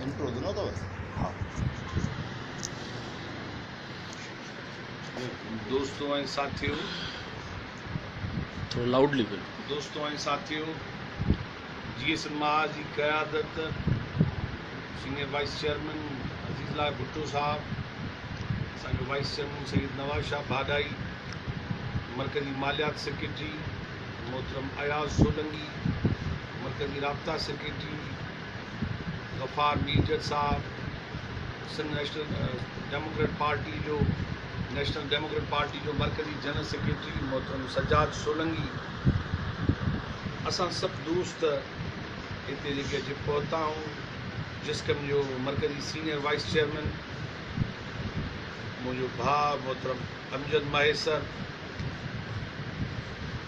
Intro ॾिनो अथव? हा। दोस्तों ऐं साथियों, थोड़ा लाउडली बोलो। दोस्तों ऐं साथियों, जीएसएन महाज जी क़यादत senior vice chairman Aziz Lal Bhutto साहब, असांजो वाइस चेयरमैन सैयद नवाज शाह भाडाई, मरकज़ी मालियात सेक्रेटरी मोहतरम अयाज़ सोलंगी, मरकज़ी राब्ता सेक्रेटरी गफ़ार मीरजत साहब, सिंध नेशनल डेमोक्रेट पार्टी जो मरकज़ी जनरल सेक्रेटरी मोहतरम सज्जाद सोलंगी, असां सभु दोस्त हिते जेके अची पहुता आहियूं, जिस्कम जो मरकज़ी सीनियर वाइस चेयरमैन मुंहिंजो भाउ मोहतरम अमजद महेसर,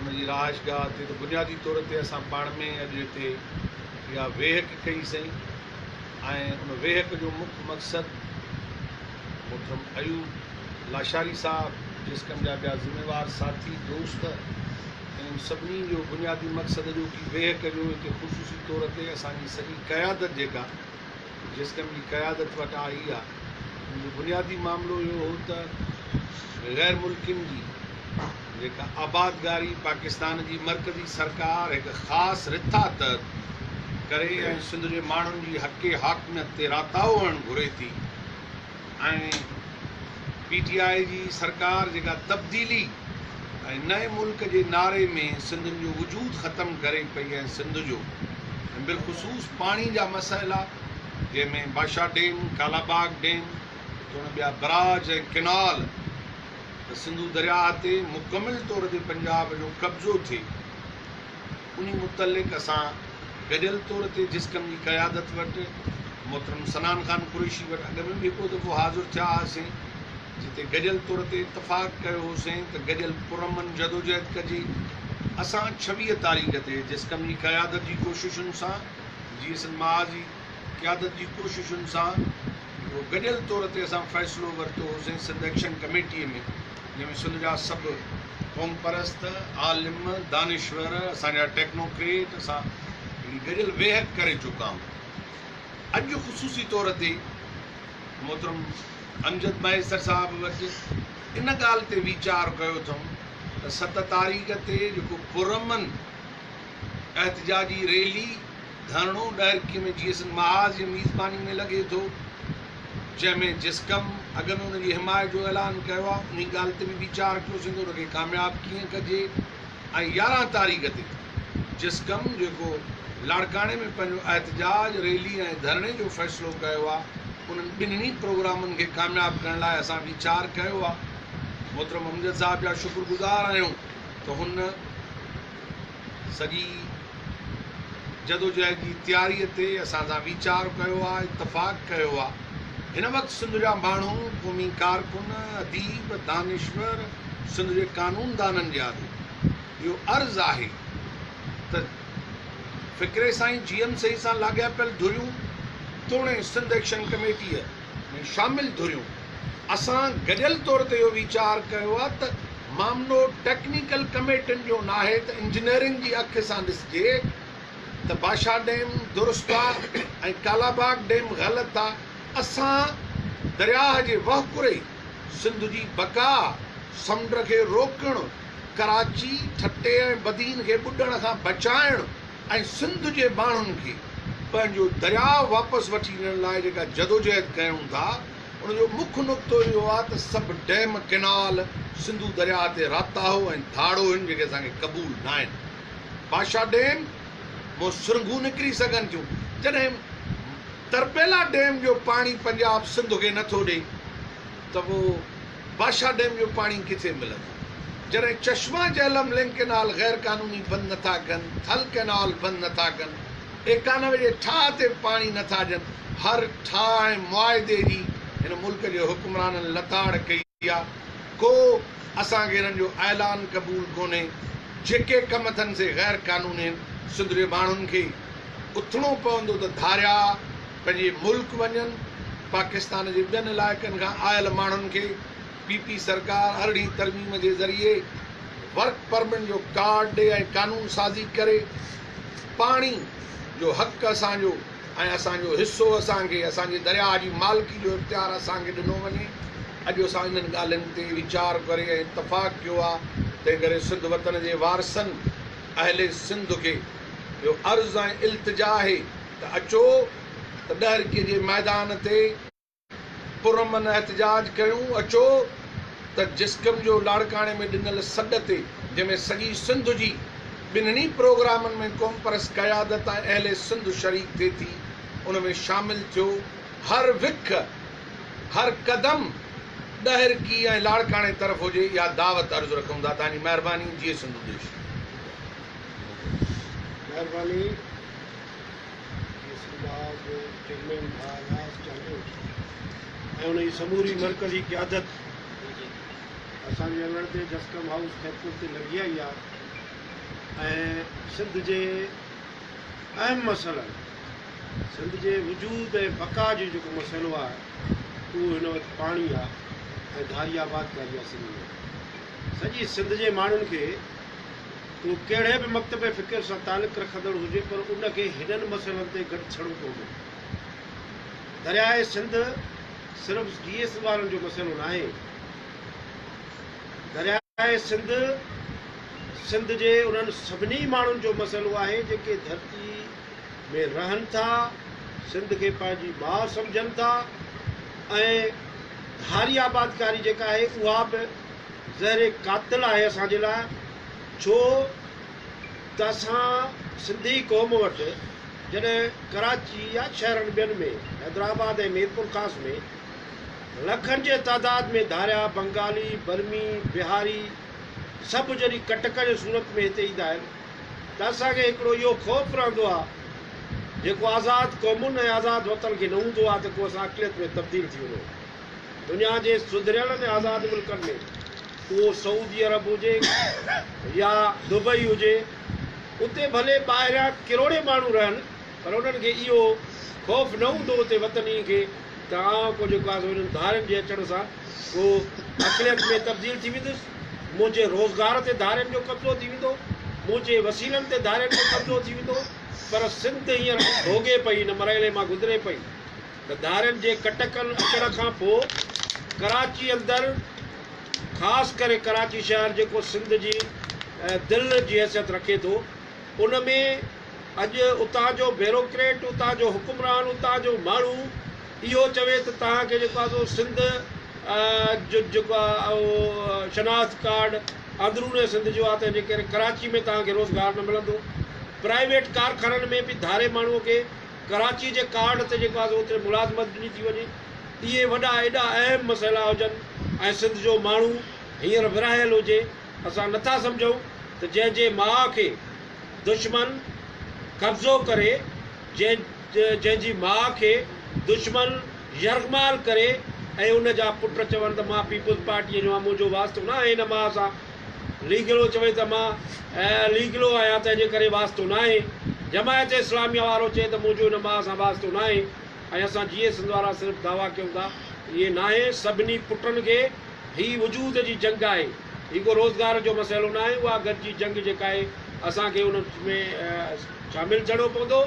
उनजी रहाइशगाह ते त बुनियादी तौर ते असां पाण में अॼु हिते इहा वेहक कईसीं ऐं उन वेहक जो मुख्य मक़सदु मोहतरम अयूब लाशारी साहब, जिस्कम जा ॿिया ज़िम्मेवार साथी दोस्त, इन सभिनी जो बुनियादी मक़सदु जो की वेहक जो हिते ख़ुशूसी तौर ते असांजी सॼी क़यादत जेका जिस्कम जी क़यादत वटि आई आहे, उनजो बुनियादी मामिलो इहो हो त ग़ैर मुल्किन जी जेका आबादगारी पाकिस्तान जी मरकज़ी सरकार हिकु ख़ासि रिथा तहत करे ऐं सिंध जे माण्हुनि जी हक़े हाकमियत ते राताओ हणणु घुरे थी ऐं PTI जी सरकार जेका तब्दीली ऐं नए मुल्क जे नारे में सिंध जो वजूद ख़तमु करे पई ऐं सिंध जो ऐं बिलख़ुसूस पाणी जा मसइला जंहिंमें बादशाह डेम, कालाबाग डेम, ॿिया बराज ऐं किनाल त सिंधु दरिया ते मुकमिल तौर ते पंजाब जो कब्ज़ो थिए, उन मुतलिक़ असां गॾियल तौर ते जिस्कम जी क़यादत वटि मोहतरम सनान ख़ान कुरैशी वटि अॻ में बि हिकु दफ़ो हाज़िर थिया हुआसीं, जिते गॾियल तौर ते इतफ़ाक़ कयो होसीं त गॾियल पुरमन जदोजहद कजे। असां 26 तारीख़ ते जिस्कम जी क़यादत जी कोशिशुनि सां, जीएसएन महाज जी क़यादत जी कोशिशुनि सां गॾियल तौर ते असां फ़ैसिलो वरितो होसीं सिंध एक्शन कमेटीअ में, जंहिंमें सिंध जा सभु क़ौम परस्त, आलिम, दानिश्वर, असांजा टेक्नोक्रेट, असां गॾियल वेहक करे चुका आहियूं। अॼु ख़ुशूसी तौर ते मोहतरम अमजद महेसर साहब वटि इन ॻाल्हि ते वीचार कयो अथऊं त 7 तारीख़ ते जेको पुरमन एहतजाजी रैली धरणो ॾाइरकी में जीएसएन महाज जी मेज़बानी में लॻे थो, जंहिंमें जिस्कम अॻ में उनजी हिमायत जो ऐलान कयो आहे, उन ॻाल्हि ते बि वीचार कयोसीं त उनखे कामयाबु कीअं कजे। ऐं 11 तारीख़ ते जिस्कम जेको लाड़काणे में पंहिंजो एहतजाज रैली ऐं धरणे जो फ़ैसिलो कयो आहे, उन्हनि ॿिन्हिनि प्रोग्रामनि खे कामयाबु करण लाइ असां वीचार कयो आहे। मोहतरम अमजद साहब जा शुक्रगुज़ार आहियूं त हुन सॼी जदोजहद जी तयारीअ ते असां सां वीचार कयो आहे, इतफ़ाक़ कयो आहे। हिन वक़्तु सिंध जा माण्हू, क़ौमी कारकुन, अदीब, दानिश्वर, सिंध जे कानूनदाननि जे आॾो इहो अर्ज़ु आहे त फ़िक्रे साईं GMC सां लाॻापियल धुरियूं तोड़े सिंध एक्शन कमेटीअ में शामिलु धुरियूं असां गॾियल तौर ते इहो वीचार कयो आहे त मामिलो टेक्निकल कमेटियुनि जो न आहे त इंजीनियरिंग जी अख सां ॾिसिजे त बादशाह डेम दुरुस्त आहे ऐं कालाबाग डेम ग़लति आहे। असां दरियाह जे वहुकुरे सिंध जी बका, समुंड खे रोकणु, कराची, ठटे ऐं बदीन खे ॿुॾण खां बचाइणु ऐं सिंध जे माण्हुनि खे पंहिंजो दरिया वापसि वठी ॾियण लाइ जेका जदोजहद कयूं था, उनजो मुख्य नुक़्तो इहो आहे त सभु डैम, किनाल सिंधु दरिया ते राताहो ऐं धाड़ो आहिनि जेके असांखे क़बूल न आहिनि। बादशाह डेम मां सुरंगूं निकिरी सघनि थियूं, जॾहिं तरपेला डेम जो पाणी पंजाब सिंध खे नथो ॾे त पोइ बादशाह डेम जो पाणी किथे मिलंदो। जॾहिं चश्मा झेलम लिंक केनाल ग़ैर क़ानूनी बंदि नथा कनि, थल केनाल बंदि नथा कनि, 91 जे ठाह ते पाणी नथा ॾियनि, हर ठाह ऐं मुआइदे जी हिन मुल्क जे हुक्मराननि लताड़ कई आहे। को असांखे हिननि जो ऐलान क़बूल कोन्हे। जेके कम अथनि से ग़ैर क़ानूनी आहिनि। सिंध जे माण्हुनि खे उथिणो पवंदो त धारिया पंहिंजे मुल्क वञनि। पाकिस्तान जे ॿियनि इलाइक़नि खां आयल माण्हुनि खे PP सरकार 18 तरमीम जे ज़रिए वर्क परमिट जो कार्ड ॾे ऐं कानून साज़ी करे पाणी जो हक़ असांजो ऐं असांजो हिसो असांखे असांजे दरिया जी मालिकी जो इख़्तियार असांखे ॾिनो वञे। अॼु असां इन्हनि ॻाल्हियुनि ते वीचार करे ऐं इतफ़ाक़ कयो आहे। तंहिं करे सिंध वतन जे वारसनि अहले सिंध खे इहो अर्ज़ु ऐं इल्तिजा आहे त अचो त ॾहरकीअ जे मैदान ते पुरमन एहतजाज कयूं। अचो त जिस्कम जो लाड़काणे में ॾिनल सॾ ते जंहिंमें सॼी सिंध जी ॿिन्हिनि प्रोग्रामनि में कॉम्प्रेस क़यादत ऐं अहले सिंध शरीक थिए थी, उन में शामिलु थियो। हर विख हर क़दम ॾहरकी ऐं लाड़काणे तरफ़ हुजे, इहा दावत अर्ज़ु रखूं था। तव्हांजी महिरबानी। जीअं सिंध देश। महिरबानी। ऐं उन जी समूरी मरकज़ी क़यादत असांजे अङण ते जस्कम हाउस खैरपुर ते लॻी आई आहे ऐं सिंध जे अहम मसइलनि, सिंध जे वजूद ऐं बका जो जेको मसइलो आहे उहो हिन वक़्तु पाणी आहे ऐं धारी आबादकारी आहे। सिंध में सॼी सिंध जे माण्हुनि खे उहो कहिड़े बि मकतब फ़िक्र सां तालुक़ रखंदड़ हुजे पर उनखे हिननि मसइलनि ते गॾु छॾिणो पवंदो। दरियाए सिंध सिर्फ़ु GS वारनि जो मसइलो न आहे। दरियाए सिंध सिंध जे उन्हनि सभिनी माण्हुनि जो मसइलो आहे जेके धरती में रहनि था, सिंध खे पंहिंजी माउ सम्झनि था ऐं धारी आबादकारी जेका आहे उहा बि ज़हर क़ातिल आहे असांजे लाइ। छो त असां सिंधी क़ौम वटि जॾहिं कराची या शहरनि ॿियनि में हैदराबाद ऐं मीरपुर ख़ास में लखनि जे तादाद में धारिया बंगाली बर्मी बिहारी सभु जॾहिं कटक जे सूरत में हिते ईंदा आहिनि त असांखे हिकिड़ो इहो ख़ौफ़ रहंदो आहे जेको आज़ादु क़ौमुनि ऐं आज़ादु वतन खे न हूंदो आहे त को असां अक़लियत में तब्दील थी वञो। दुनिया जे सुधरियल ऐं आज़ादु मुल्कनि में उहो सऊदी अरब हुजे या दुबई हुजे, उते भले ॿाहिरियां किरोड़े माण्हू रहनि पर उन्हनि खे इहो ख़ौफ़ न हूंदो उते वतनी खे त को जेको आहे उन्हनि धारियुनि जे अचण सां को अक़लियत में तब्दील थी वेंदुसि, मुंहिंजे रोज़गार ते धारियुनि जो कब्ज़ो थी वेंदो, मुंहिंजे वसीलनि ते धारियुनि जो कब्ज़ो थी वेंदो। पर सिंध हींअर भोॻे पई न मरहले मां गुज़रे पई त धारियुनि जे कटकनि अचण खां पोइ कराची अंदरि ख़ासि करे कराची शहर जेको सिंध जी दिलि जी हैसियत रखे थो, उन में अॼु उतां जो ब्यूरोक्रेट, उतां जो हुकुमरान, उतां जो माण्हू इहो चवे त तव्हांखे जेको आहे सिंध जो जेको आहे उहो शनाख़्त कार्ड अंदरून सिंध जो आहे, तंहिंजे करे कराची में तव्हांखे रोज़गार न मिलंदो। प्राइवेट कारखाननि में बि धारे माण्हूअ खे कराची जे कार्ड ते जेको आहे ओतिरे मुलाज़मत ॾिनी थी वञे। इहे वॾा एॾा अहम मसइला हुजनि ऐं सिंध जो माण्हू हींअर विरहायल हुजे। असां नथा सम्झूं त जंहिंजे माउ खे दुश्मन कब्ज़ो करे, जंहिंजी माउ खे दुश्मन यरगमाल करे ऐं उन जा पुट चवनि त मां पीपुल्स पार्टीअ जो मुंहिंजो वास्तो न आहे हिन माउ सां, लीगलो चवे त मां लीगलो आहियां तंहिंजे करे वास्तो न आहे, जमायत इस्लामिया वारो चए त मुंहिंजो हिन माउ सां वास्तो न आहे। ऐं असां GS सिंध वारा सिर्फ़ु दावा कयूं था इहे न आहे। सभिनी पुटनि खे हीअ वजूद जी जंग आहे, हीअ को रोज़गार जो मसइलो न आहे। उहा गॾिजी जंग जेका आहे असांखे उन में शामिलु थियणो पवंदो।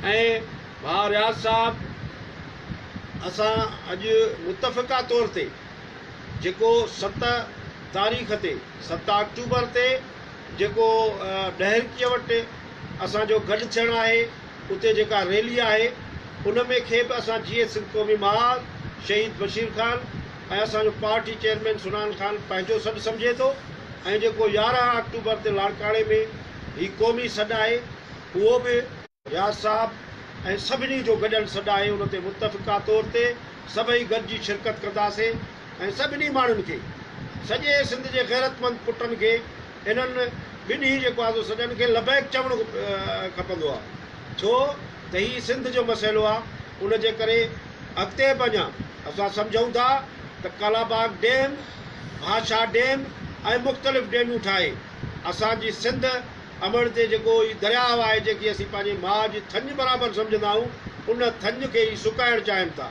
ऐं भाउ रियाज़ साहिबु, असां अॼु मुतफ़िक़ा तौर ते जेको 7 तारीख़ ते 7 अक्टूबर ते जेको ॾहरकीअ वटि असांजो गॾु थियणु आहे, उते जेका रैली आहे उन में खे बि असां GS सिंध क़ौमी महाल शहीद बशीर ख़ान ऐं असांजो पार्टी चेयरमैन सुनान ख़ान पंहिंजो सॾु सम्झे थो। ऐं जेको 11 अक्टूबर ते लाड़काणे में ही क़ौमी सॾु आहे उहो बि रियाज़ साहिबु ऐं सभिनी जो गॾियल सॾु आहे। उन ते मुतफ़िक़ा तौर ते सभई गॾिजी शिरकत कंदासीं ऐं सभिनी माण्हुनि खे, सॼे सिंध जे ग़ैरतमंद पुटनि खे इन्हनि ॿिन्ही जेको आहे सॼनि खे लबैक चवणो खपंदो आहे। छो त हीउ सिंध जो मसइलो आहे, उनजे करे अॻिते बि अञा असां सम्झूं था त कालाबाग डैम, भाषा डैम ऐं मुख़्तलिफ़ डैमूं ठाहे असांजी सिंध अमड़ ते जेको ही दरियाव आहे जेकी असीं पंहिंजी माउ जी थञ बराबरि सम्झंदा आहियूं, उन थञ खे ई सुकाइणु चाहिनि था।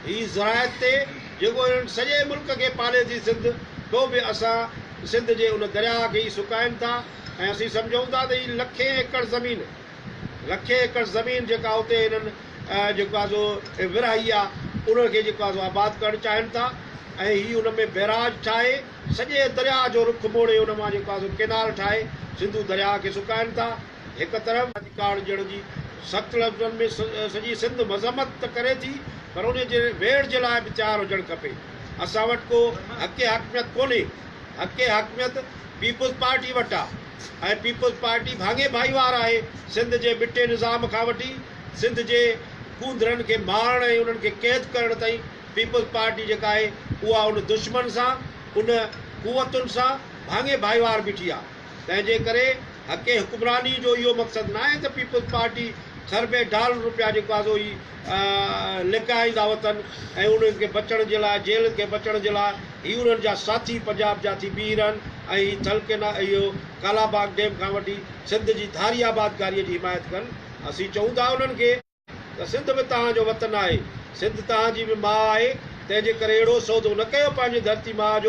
हीअ ज़रायत ते जेको इन्हनि सॼे मुल्क खे पाले थी सिंध, पोइ बि असां सिंध जे उन दरिया खे ई सुकाइनि था। ऐं असीं सम्झूं था त हीअ लखे एकड़ ज़मीन जेका उते इन्हनि जेको आहे सो विरहाई आहे उनखे जेको आहे सो आबाद करणु चाहिनि था ऐं हीअ उन में बैराज ठाहे सॼे दरिया जो रुख मोड़े उन मां जेको आहे सो किनार ठाहे सिंधू दरिया खे सुकाइनि था। हिकु तरफ़ अधिकार ॾियण जी सख़्तु लफ़्ज़नि में सॼी सिंध मज़म्मत त करे थी पर उन जे वेड़ जे लाइ बि तयारु हुजणु खपे। असां वटि को हक़ हकमियत कोन्हे। हक़ हकमियत पीपुल्स पार्टी वटि आहे ऐं पीपुल्स पार्टी भाङे भाईवार आहे। सिंध जे मिटे निज़ाम खां वठी सिंध जे खूंदरनि खे मारणु ऐं उन्हनि खे क़ैद करण ताईं पीपुल्स पार्टी जेका आहे उहा उन दुश्मन सां उन कुवतुनि सां भाङे भाईवार बीठी आहे। तंहिंजे करे हक़ हुकुमरानी जो इहो मक़सदु न आहे त पीपुल्स पार्टी खरबे $1 रुपया जेको आहे सो ही लिकाईंदा वतन ऐं उन्हनि खे बचण जे लाइ जेल खे बचण जे लाइ ही उन्हनि जा साथी पंजाब जा थी बीह रहनि ऐं थलकेना इहो कालाबाग डैम खां वठी सिंध जी धारी आबादकारीअ जी हिमायत कनि। असीं चऊं था उन्हनि खे त सिंध बि तव्हांजो वतन आहे, सिंध तव्हांजी बि माउ आहे। तंहिंजे करे अहिड़ो सौदो न कयो पंहिंजी धरती माउ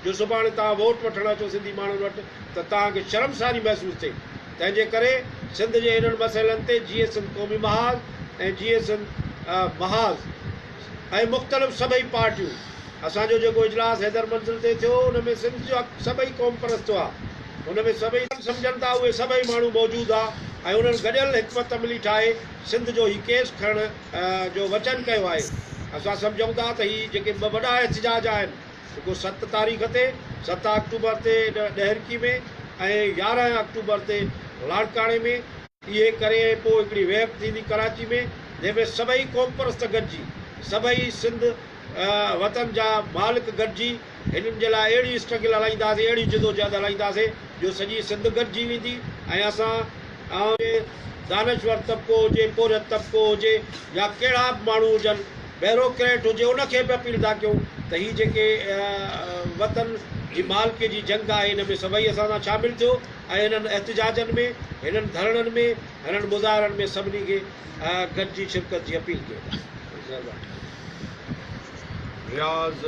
जो सुभाणे तव्हां वोट वठणु अचो सिंधी माण्हुनि वटि त तव्हांखे शर्मसारी महसूसु थिए। तंहिंजे करे सिंध जे इन्हनि मसइलनि ते जीअं सिंध क़ौमी महाज़ ऐं जीअं सिंध महाज़ ऐं मुख़्तलिफ़ सभई पार्टियूं असांजो जेको इजलास हैदर मंज़िल ते थियो उन में सिंध जो सभई क़ौम परस्त हुआ। हुन में सभई सम्झनि था उहे सभई माण्हू मौजूदु आहे ऐं उन्हनि गॾियल हिकमत अमली ठाहे सिंध जो ही केस खणण जो वचन कयो आहे। असां सम्झूं था त हीअ जेके ॿ वॾा एहतिजाज आहिनि जेको 7 तारीख़ ते 7 अक्टूबर ते ॾहरकी में ऐं 11 अक्टूबर ते लाड़काणे में इहे करे पोइ हिकिड़ी वेब थींदी कराची में जंहिंमें सभई क़ौम परस्त गॾिजी सभई सिंध वतन जा मालिक गॾिजी हिननि जे लाइ अहिड़ी स्ट्रगल हलाईंदासीं अहिड़ी जिदोजहद हलाईंदासीं जो सॼी सिंध गॾिजी वेंदी। ऐं असां दानश्वर तबिको हुजे पोरियत तबिको हुजे या कहिड़ा बि माण्हू हुजनि बैरोक्रेट हुजे उनखे बि अपील था कयूं त हीअ जेके वतन जी मालिक जी जंग आहे हिन में सभई असां सां शामिलु थियो ऐं हिननि एहतिजाजनि में हिननि धरणनि में हिननि मुज़ाहिरनि में सभिनी खे गॾिजी शिरकत जी अपील कयो। रियाज़